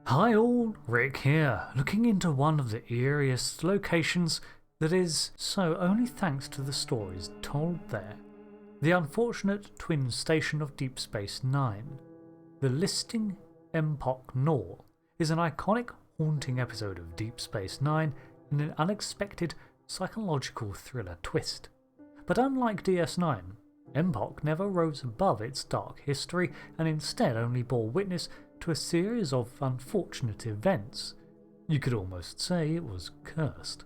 Hi all, Rick here, looking into one of the eeriest locations that is so only thanks to the stories told there. The unfortunate twin station of Deep Space Nine. The listing Empok Nor is an iconic haunting episode of Deep Space Nine in an unexpected psychological thriller twist. But unlike DS9, Empok never rose above its dark history and instead only bore witness to a series of unfortunate events. You could almost say it was cursed.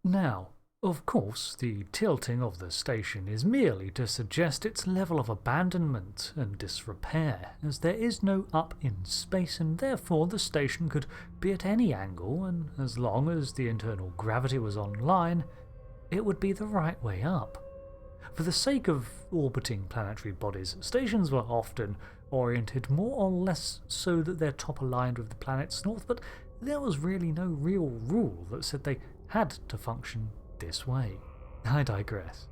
Now, of course, the tilting of the station is merely to suggest its level of abandonment and disrepair, as there is no up in space and therefore the station could be at any angle, and as long as the internal gravity was online, it would be the right way up. For the sake of orbiting planetary bodies, stations were often oriented more or less so that their top aligned with the planet's north, but there was really no real rule that said they had to function this way. I digress.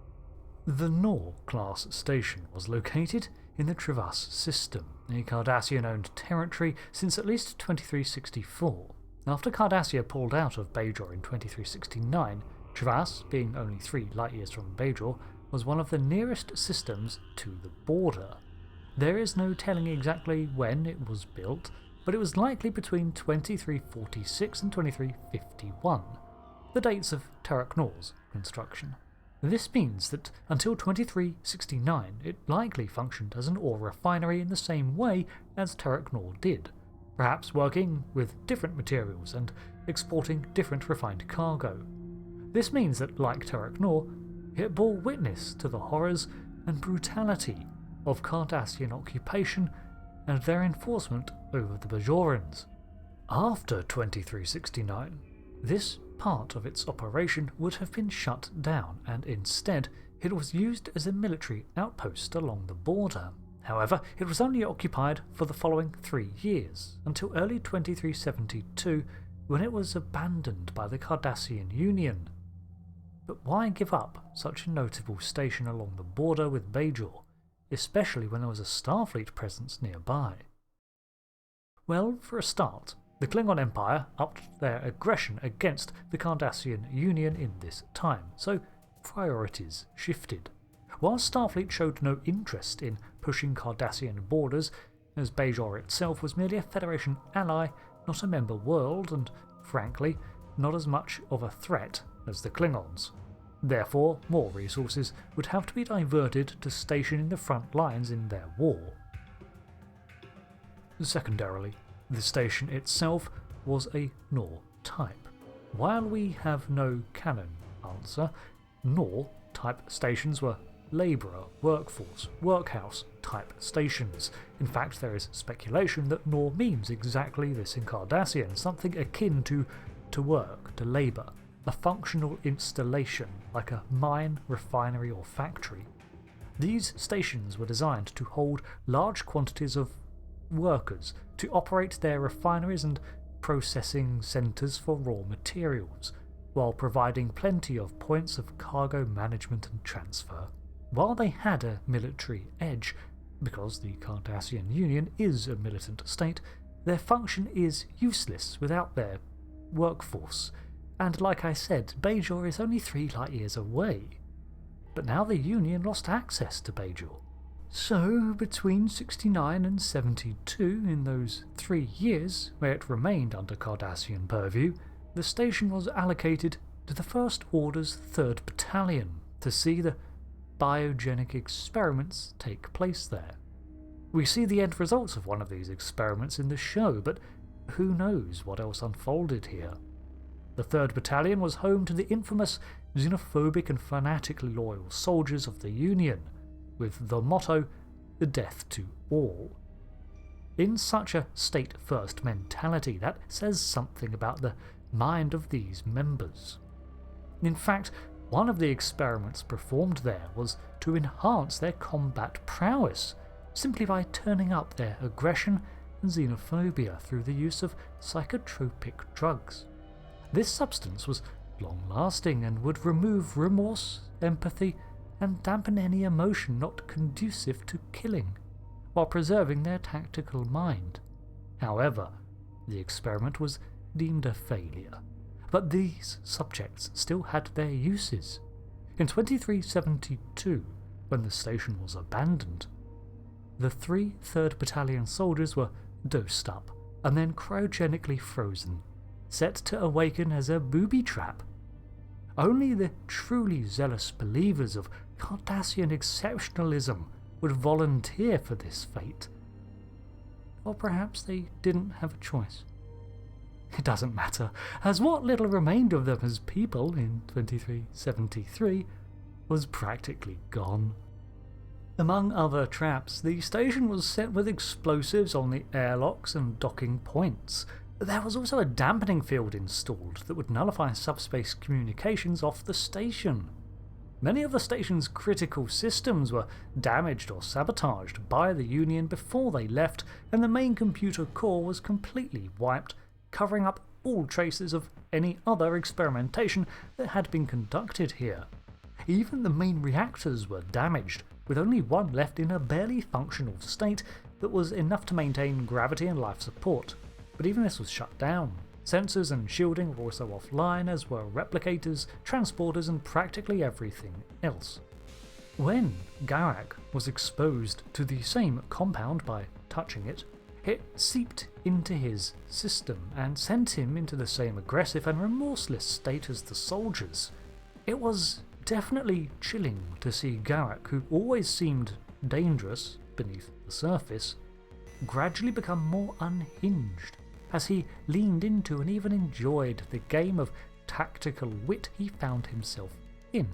The Nor class station was located in the Travas system, a Cardassian-owned territory since at least 2364. After Cardassia pulled out of Bajor in 2369, Travas, being only 3 light-years from Bajor, was one of the nearest systems to the border. There is no telling exactly when it was built, but it was likely between 2346 and 2351, the dates of Terok Nor's construction. This means that until 2369 it likely functioned as an ore refinery in the same way as Terok Nor did, perhaps working with different materials and exporting different refined cargo. This means that, like Terok Nor, it bore witness to the horrors and brutality of Cardassian occupation and their enforcement over the Bajorans. After 2369, this part of its operation would have been shut down, and instead it was used as a military outpost along the border. However, it was only occupied for the following 3 years, until early 2372, when it was abandoned by the Cardassian Union. But why give up such a notable station along the border with Bajor, especially when there was a Starfleet presence nearby? Well, for a start, the Klingon Empire upped their aggression against the Cardassian Union in this time, so priorities shifted. While Starfleet showed no interest in pushing Cardassian borders, as Bajor itself was merely a Federation ally, not a member world, and frankly, not as much of a threat as the Klingons. Therefore, more resources would have to be diverted to stationing the front lines in their war. Secondarily, the station itself was a Nor type. While we have no canon answer, Nor type stations were labourer, workforce, workhouse type stations. In fact, there is speculation that Nor means exactly this in Cardassian, something akin to work, to labour, a functional installation like a mine, refinery or factory. These stations were designed to hold large quantities of workers to operate their refineries and processing centres for raw materials, while providing plenty of points of cargo management and transfer. While they had a military edge, because the Cardassian Union is a militant state, their function is useless without their workforce, and like I said, Bajor is only 3 light-years away. But now the Union lost access to Bajor. So, between 69 and 72, in those 3 years where it remained under Cardassian purview, the station was allocated to the First Order's 3rd Battalion to see the biogenic experiments take place there. We see the end results of one of these experiments in the show, but who knows what else unfolded here. The 3rd Battalion was home to the infamous xenophobic and fanatically loyal soldiers of the Union, with the motto, "Death to all." In such a state-first mentality, that says something about the mind of these members. In fact, one of the experiments performed there was to enhance their combat prowess, simply by turning up their aggression and xenophobia through the use of psychotropic drugs. This substance was long-lasting and would remove remorse, empathy, and dampen any emotion not conducive to killing, while preserving their tactical mind. However, The experiment was deemed a failure, but these subjects still had their uses. In 2372, when the station was abandoned, the 3 3rd Battalion soldiers were dosed up and then cryogenically frozen, set to awaken as a booby trap. Only the truly zealous believers of Cardassian exceptionalism would volunteer for this fate. Or perhaps they didn't have a choice. It doesn't matter, as what little remained of them as people in 2373 was practically gone. Among other traps, the station was set with explosives on the airlocks and docking points. There was also a dampening field installed that would nullify subspace communications off the station. Many of the station's critical systems were damaged or sabotaged by the Union before they left, and the main computer core was completely wiped, covering up all traces of any other experimentation that had been conducted here. Even the main reactors were damaged, with only one left in a barely functional state that was enough to maintain gravity and life support. But even this was shut down. Sensors and shielding were also offline, as were replicators, transporters, and practically everything else. When Garak was exposed to the same compound by touching it, it seeped into his system and sent him into the same aggressive and remorseless state as the soldiers. It was definitely chilling to see Garak, who always seemed dangerous beneath the surface, gradually become more unhinged as he leaned into and even enjoyed the game of tactical wit he found himself in.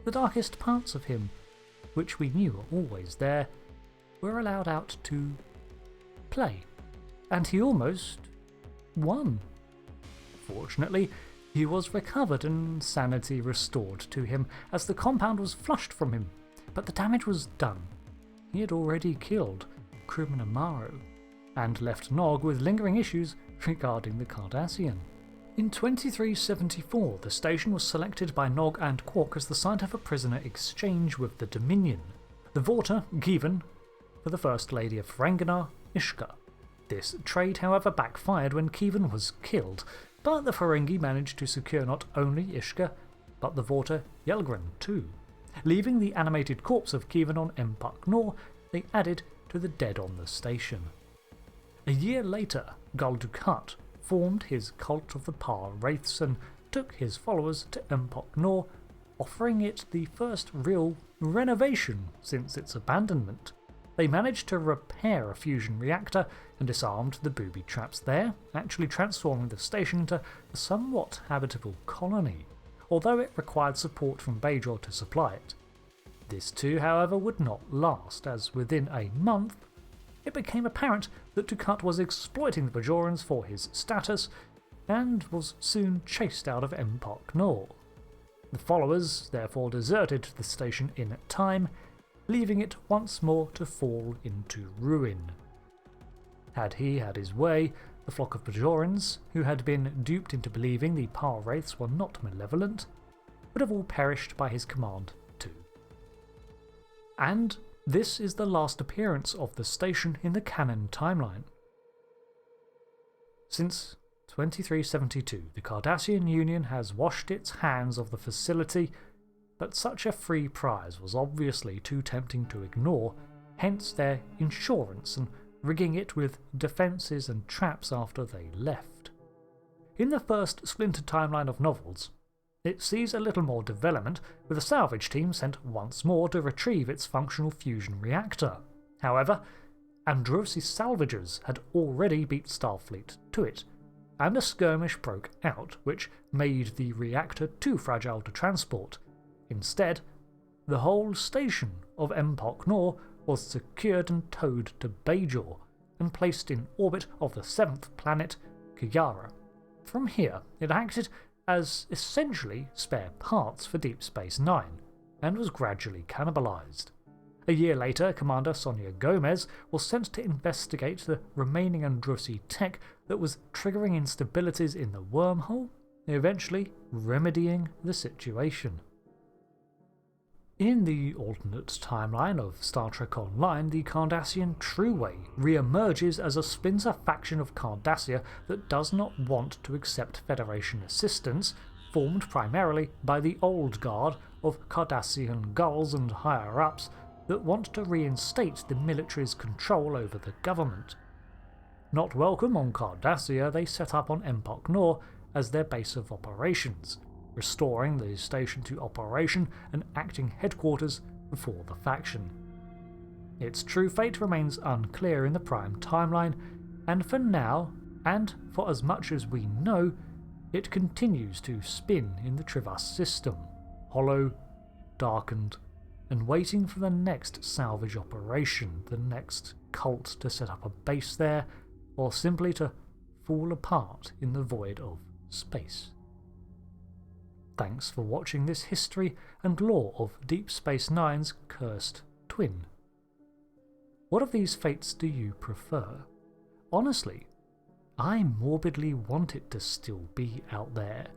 The darkest parts of him, which we knew were always there, were allowed out to play, and he almost won. Fortunately, he was recovered and sanity restored to him as the compound was flushed from him, but the damage was done. He had already killed crewman Amaro, and left Nog with lingering issues regarding the Cardassian. In 2374, the station was selected by Nog and Quark as the site of a prisoner exchange with the Dominion. The Vorta, given for the First Lady of Ferenginar, Ishka. This trade, however, backfired when Kievan was killed, but the Ferengi managed to secure not only Ishka, but the Vorta Yelgren too. Leaving the animated corpse of Kievan on Empok Nor, they added to the dead on the station. A year later, Gul Dukat formed his cult of the wraiths and took his followers to Empok Nor, offering it the first real renovation since its abandonment. They managed to repair a fusion reactor and disarmed the booby traps there, actually transforming the station into a somewhat habitable colony, although it required support from Bajor to supply it. This too, however, would not last, as within a month it became apparent that Dukat was exploiting the Bajorans for his status, and was soon chased out of Empok Nor. The followers therefore deserted the station in time, leaving it once more to fall into ruin. Had he had his way, the flock of Bajorans, who had been duped into believing the wraiths were not malevolent, would have all perished by his command too. And this is the last appearance of the station in the canon timeline. Since 2372, the Cardassian Union has washed its hands of the facility, but such a free prize was obviously too tempting to ignore, hence their insurance and rigging it with defences and traps after they left. In the first splintered timeline of novels, it sees a little more development, with a salvage team sent once more to retrieve its functional fusion reactor. However, Androsis salvagers had already beat Starfleet to it, and a skirmish broke out which made the reactor too fragile to transport. Instead, the whole station of Empok Nor was secured and towed to Bajor, and placed in orbit of the 7th planet, Kiyara. From here, it acted as essentially spare parts for Deep Space Nine, and was gradually cannibalized. A year later, Commander Sonia Gomez was sent to investigate the remaining Androsi tech that was triggering instabilities in the wormhole, eventually remedying the situation. In the alternate timeline of Star Trek Online, the Cardassian Trueway re-emerges as a splinter faction of Cardassia that does not want to accept Federation assistance, formed primarily by the old guard of Cardassian gulls and higher-ups that want to reinstate the military's control over the government. Not welcome on Cardassia, they set up on Empok Nor as their base of operations, restoring the station to operation and acting headquarters for the faction. Its true fate remains unclear in the Prime timeline, and for now, and for as much as we know, it continues to spin in the Trivas system, hollow, darkened, and waiting for the next salvage operation, the next cult to set up a base there, or simply to fall apart in the void of space. Thanks for watching this history and lore of Deep Space Nine's cursed twin. What of these fates do you prefer? Honestly, I morbidly want it to still be out there,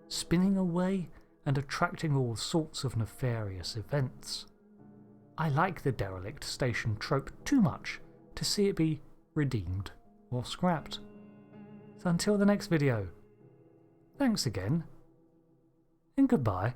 spinning away and attracting all sorts of nefarious events. I like the derelict station trope too much to see it be redeemed or scrapped. So until the next video, thanks again, and goodbye.